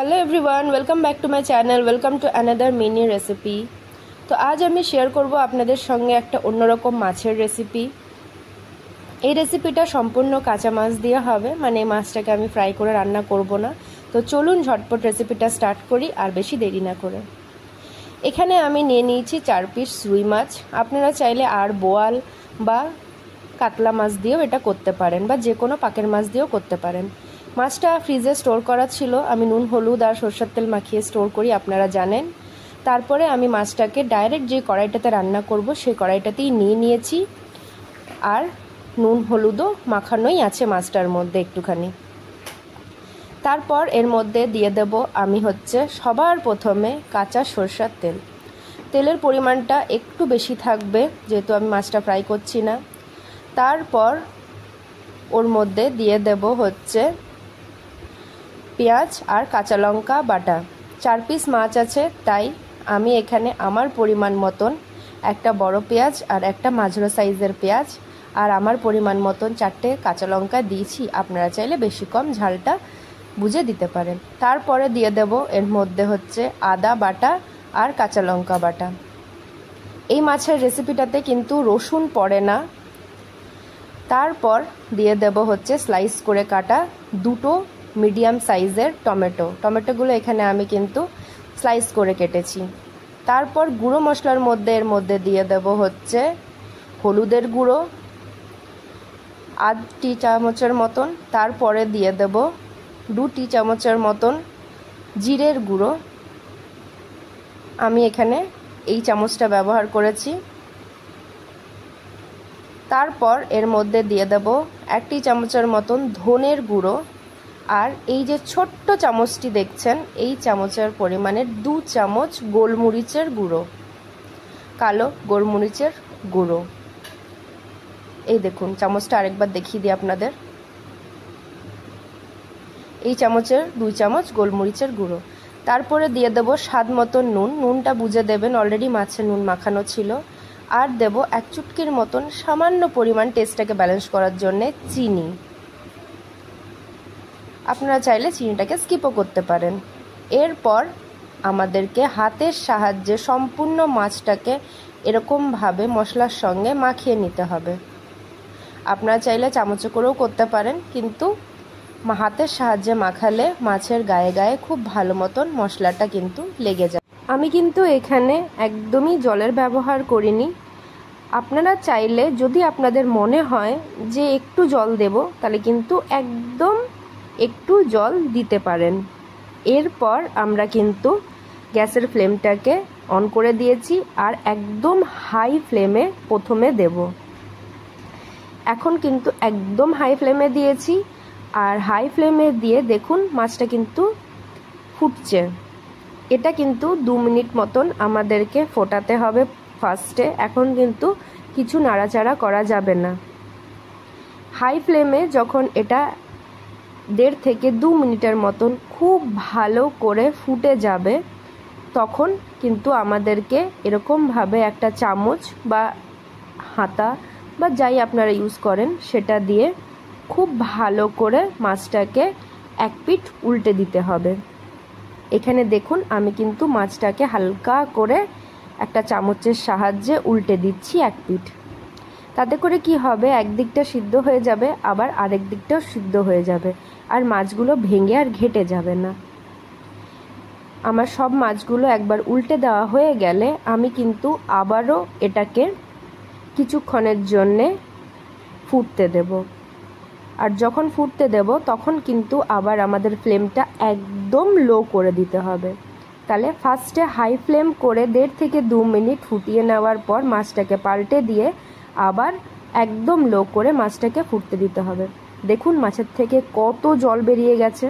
Hello everyone, welcome back to my channel, welcome to another mini recipe. तो आज আমি share করব আপনাদের সঙ্গে একটা অন্যরকম মাছের রেসিপি। এই রেসিপিটা সম্পূর্ণ কাঁচা মাছ দিয়ে হবে, মানে এই মাছটাকে আমি ফ্রাই করে রান্না করব না। তো চলুন ঝটপট রেসিপিটা স্টার্ট করি আর বেশি দেরি না করে। এখানে আমি নিয়ে নিয়েছি 4 পিস রুই মাছ। আপনারা চাইলে আর বোয়াল বা কাতলা মাছ দিয়েও এটা করতে পারেন, বা যে কোনো পাকের মাছ দিয়েও করতে পারেন। মাছটা ফ্রিজে স্টোর করা ছিল, আমি নুন হলুদ আর সরষের তেল মাখিয়ে স্টোর করি, আপনারা জানেন। তারপরে আমি মাছটাকে ডাইরেক্ট যে কড়াইটাতে রান্না করব সেই কড়াইটাতেই নিয়ে নিয়েছি, আর নুন হলুদও মাখানোই আছে মাছটার মধ্যে একটুখানি। তারপর এর মধ্যে দিয়ে দেব আমি সবার প্রথমে কাঁচা সরষের তেল। তেলের পরিমাণটা একটু বেশি থাকবে, যেহেতু আমি মাছটা ফ্রাই করছি না। তারপর ওর মধ্যে দিয়ে দেব পেঁয়াজ আর কাঁচা লঙ্কা বাটা। 4 পিস মাছ আছে, তাই আমি এখানে আমার পরিমাণ মতন একটা বড় পেঁয়াজ আর একটা মাঝারি সাইজের পেঁয়াজ আর আমার পরিমাণ মতন 4টে কাঁচা লঙ্কা দিয়েছি। আপনারা চাইলে বেশি কম ঝালটা বুঝে দিতে পারেন। তারপরে দিয়ে দেব এর মধ্যে আদা বাটা আর কাঁচা লঙ্কা বাটা। এই মাছের রেসিপিটাতে কিন্তু রসুন পড়ে না। তারপর দিয়ে দেব স্লাইস করে কাটা 2টো মিডিয়াম সাইজের টমেটোগুলো এখানে আমি কিন্তু স্লাইস করে কেটেছি। তারপর গুঁড়ো মশলার মধ্যে এর মধ্যে দিয়ে দেব হলুদের গুঁড়ো 1/2 টি চামচের মতন। তারপরে দিয়ে দেব 2 টি চামচের মতন জিরের গুঁড়ো, আমি এখানে এই চামচটা ব্যবহার করেছি। তারপর এর মধ্যে দিয়ে দেব 1 টি চামচের মতন ধনের গুঁড়ো, আর এই যে ছোট্ট চামচটি দেখছেন এই চামচের পরিমাণের 2 চামচ গোলমরিচের গুঁড়ো, কালো গোলমরিচের গুঁড়ো। এই দেখুন চামচটা আরেকবার দেখিয়ে দিই আপনাদের। এই চামচের 2 চামচ গোলমরিচের গুঁড়ো। তারপরে দিয়ে দেব স্বাদ মতো নুন, নুনটা বুঝে দেবেন, অলরেডি মাছে নুন মাখানো ছিল। আর দেব 1 চুটকির মতন সামান্য পরিমাণ টেস্টটাকে ব্যালেন্স করার জন্যে চিনি। আপনারা চাইলে চিনিটাকে স্কিপও করতে পারেন। এরপর আমাদেরকে হাতের সাহায্যে সম্পূর্ণ মাছটাকে এরকমভাবে মশলার সঙ্গে মাখিয়ে নিতে হবে। আপনারা চাইলে চামচে করেও করতে পারেন, কিন্তু হাতের সাহায্যে মাখালে মাছের গায়ে গায়ে খুব ভালো মতন মশলাটা কিন্তু লেগে যায়। আমি কিন্তু এখানে একদমই জলের ব্যবহার করিনি। আপনারা চাইলে যদি আপনাদের মনে হয় যে একটু জল দেব, তাহলে কিন্তু একদম একটু জল দিতে পারেন। এরপর আমরা কিন্তু গ্যাসের ফ্লেমটাকে অন করে দিয়েছি, আর একদম হাই ফ্লেমে প্রথমে দেব। এখন কিন্তু একদম হাই ফ্লেমে দিয়েছি, আর হাই ফ্লেমে দিয়ে দেখুন মাছটা কিন্তু ফুটছে। এটা কিন্তু 2 মিনিট মতন আমাদেরকে ফোটাতে হবে ফার্স্টে। এখন কিন্তু কিছু নাড়াচাড়া করা যাবে না। হাই ফ্লেমে যখন এটা 1.5 থেকে 2 মিনিটের মতন খুব ভালো করে ফুটে যাবে, তখন কিন্তু আমাদেরকে এরকমভাবে একটা চামচ বা হাতা বা যাই আপনারা ইউজ করেন সেটা দিয়ে খুব ভালো করে মাছটাকে এক পিঠ উল্টে দিতে হবে। এখানে দেখুন আমি কিন্তু মাছটাকে হালকা করে একটা চামচের সাহায্যে উল্টে দিচ্ছি এক পিঠ। তাতে করে কি হবে, একদিকটা সিদ্ধ হয়ে যাবে, আবার আরেক দিকটাও সিদ্ধ হয়ে যাবে, আর মাছগুলো ভেঙে আর ঘেটে যাবে না। আমার সব মাছগুলো একবার উল্টে দেওয়া হয়ে গেলে আমি কিন্তু আবারও এটাকে কিছুক্ষণের জন্যে ফুটতে দেব। আর যখন ফুটতে দেব তখন কিন্তু আবার আমাদের ফ্লেমটা একদম লো করে দিতে হবে। তাহলে ফার্স্টে হাই ফ্লেম করে 1.5 থেকে 2 মিনিট ফুটিয়ে নেওয়ার পর মাছটাকে পাল্টে দিয়ে আবার একদম লো করে মাছটাকে ফুটতে দিতে হবে। দেখুন মাছের থেকে কত জল বেরিয়ে গেছে।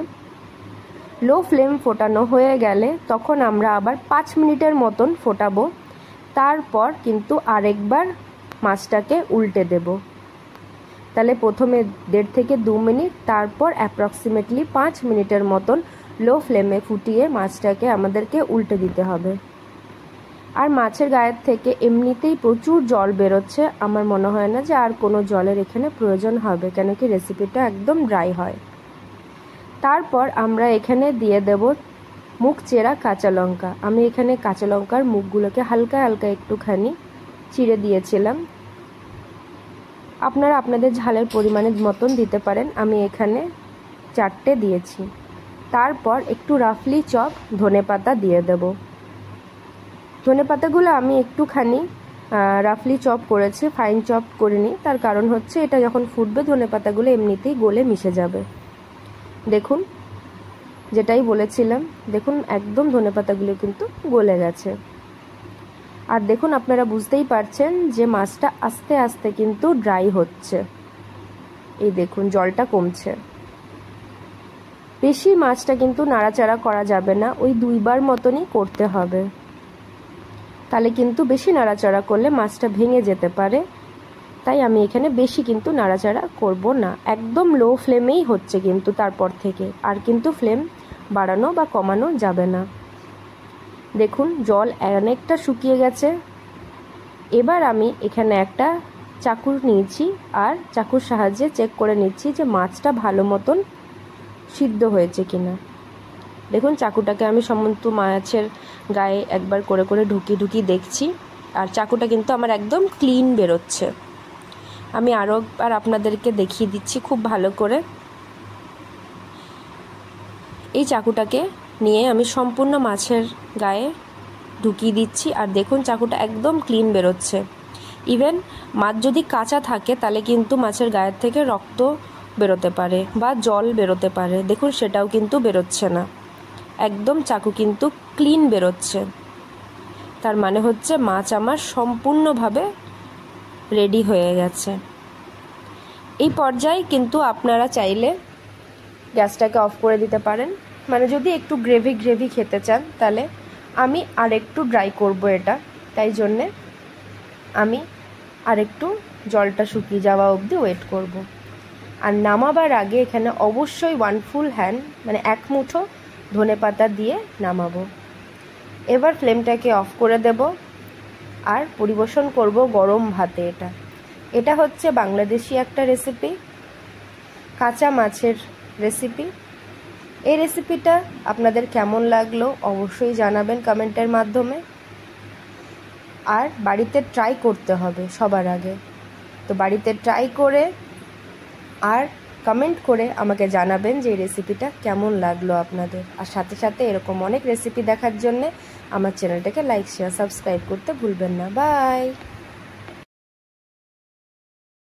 লো ফ্লেম ফোটানো হয়ে গেলে তখন আমরা আবার 5 মিনিটের মতন ফোটাবো। তারপর কিন্তু আরেকবার মাছটাকে উল্টে দেব। তাহলে প্রথমে 1.5 থেকে 2 মিনিট, তারপর অ্যাপ্রক্সিমেটলি 5 মিনিটের মতন লো ফ্লেমে ফুটিয়ে মাছটাকে আমাদেরকে উল্টে দিতে হবে। আর মাছের গায়ের থেকে এমনিতেই প্রচুর জল বেরোচ্ছে, আমার মনে হয় না যে আর কোনো জলের এখানে প্রয়োজন হবে, কেন কি রেসিপিটা একদম ড্রাই হয়। তারপর আমরা এখানে দিয়ে দেব মুখ চেরা কাঁচা লঙ্কা, আমি এখানে কাঁচা লঙ্কার মুখগুলোকে হালকা হালকা একটুখানি চিড়ে দিয়েছিলাম। আপনারা আপনাদের ঝালের পরিমাণের মতন দিতে পারেন, আমি এখানে 4টে দিয়েছি। তারপর একটু রাফলি চপ ধনেপাতা দিয়ে দেব। ধনেপাতাগুলো আমি একটুখানি রাফলি চপ করেছি, ফাইন চপ করিনি। তার কারণ হচ্ছে এটা যখন ফুটবে ধনেপাতাগুলো এমনিতেই গলে মিশে যাবে। দেখুন যেটাই বলেছিলাম, দেখুন একদম ধনেপাতাগুলো কিন্তু গলে গেছে। আর দেখুন আপনারা বুঝতেই পারছেন যে মাছটা আস্তে আস্তে কিন্তু ড্রাই হচ্ছে। এই দেখুন জলটা কমছে। বেশি মাছটা কিন্তু নাড়াচাড়া করা যাবে না, ওই 2বার মতনই করতে হবে, তাহলে কিন্তু বেশি নাড়াচাড়া করলে মাছটা ভেঙে যেতে পারে। তাই আমি এখানে বেশি কিন্তু নাড়াচাড়া করব না, একদম লো ফ্লেমেই হচ্ছে কিন্তু তারপর থেকে, আর কিন্তু ফ্লেম বাড়ানো বা কমানো যাবে না। দেখুন জল অনেকটা শুকিয়ে গেছে। এবার আমি এখানে একটা চাকু নিয়েছি আর চাকুর সাহায্যে চেক করে নিচ্ছি যে মাছটা ভালো মতন সিদ্ধ হয়েছে কিনা। দেখুন চাকুটাকে আমি সমস্ত মাছের গায়ে একবার করে করে ঢুকিয়ে দেখছি, আর চাকুটা কিন্তু আমার একদম ক্লিন বেরোচ্ছে। আমি আরও একবার আপনাদেরকে দেখিয়ে দিচ্ছি খুব ভালো করে। এই চাকুটাকে নিয়ে আমি সম্পূর্ণ মাছের গায়ে ঢুকিয়ে দিচ্ছি, আর দেখুন চাকুটা একদম ক্লিন বেরোচ্ছে। ইভেন মাছ যদি কাঁচা থাকে তাহলে কিন্তু মাছের গায়ের থেকে রক্ত বেরোতে পারে বা জল বেরোতে পারে, দেখুন সেটাও কিন্তু বেরোচ্ছে না, একদম চাকু কিন্তু ক্লিন বেরোচ্ছে। তার মানে হচ্ছে মাছ আমার সম্পূর্ণভাবে রেডি হয়ে গেছে। এই পর্যায়ে কিন্তু আপনারা চাইলে গ্যাসটাকে অফ করে দিতে পারেন, মানে যদি একটু গ্রেভি খেতে চান তাহলে। আমি আর একটু ড্রাই করব এটা, তাই জন্যে আমি আর একটু জলটা শুকিয়ে যাওয়া অবধি ওয়েট করব। আর নামাবার আগে এখানে অবশ্যই 1 ফুল হ্যান্ড মানে 1 মুঠো ধনেপাতা দিয়ে নামাবো। এবার ফ্লেমটাকে অফ করে দেব আর পরিবেশন করব গরম ভাতে। এটা হচ্ছে বাংলাদেশি একটা রেসিপি, কাঁচা মাছের রেসিপি। এই রেসিপিটা আপনাদের কেমন লাগলো অবশ্যই জানাবেন কমেন্টের মাধ্যমে। আর বাড়িতে ট্রাই করতে হবে সবার আগে, তো বাড়িতে ট্রাই করে আর কমেন্ট করে আমাকে জানাবেন যে এই রেসিপিটা কেমন লাগলো আপনাদের। আর সাথে সাথে এরকম অনেক রেসিপি দেখার জন্যে আমার চ্যানেলটাকে লাইক শেয়ার সাবস্ক্রাইব করতে ভুলবেন না। বাই।